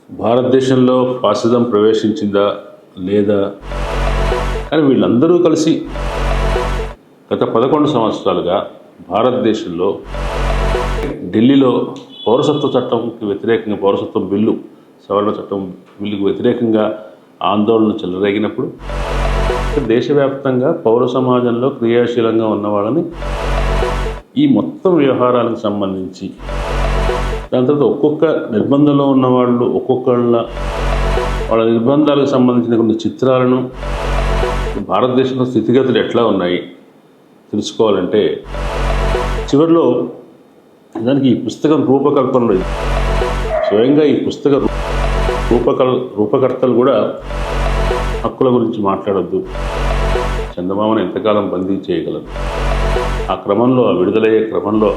భారతదేశంలో ఫాసిజం ప్రవేశించిందా లేదా, కానీ వీళ్ళందరూ కలిసి గత 11 సంవత్సరాలుగా భారతదేశంలో ఢిల్లీలో పౌరసత్వ చట్టంకి వ్యతిరేకంగా, పౌరసత్వం బిల్లు సవరణ చట్టం బిల్లుకు వ్యతిరేకంగా ఆందోళనలు చెలరేగినప్పుడు దేశవ్యాప్తంగా పౌర సమాజంలో క్రియాశీలంగా ఉన్న వాళ్ళని ఈ మొత్తం వ్యవహారాలకు సంబంధించి, దాని తర్వాత ఒక్కొక్క నిర్బంధంలో ఉన్న వాళ్ళు వాళ్ళ నిర్బంధాలకు సంబంధించిన కొన్ని చిత్రాలను, భారతదేశంలో స్థితిగతులు ఎట్లా ఉన్నాయి తెలుసుకోవాలంటే చివరిలో దానికి ఈ పుస్తకం రూపకల్పనలో స్వయంగా ఈ పుస్తక రూపకర్తలు కూడా హక్కుల గురించి మాట్లాడొద్దు, చందమామను ఎంతకాలం బందీ చేయగలరు, ఆ క్రమంలో, ఆ విడుదలయ్యే క్రమంలో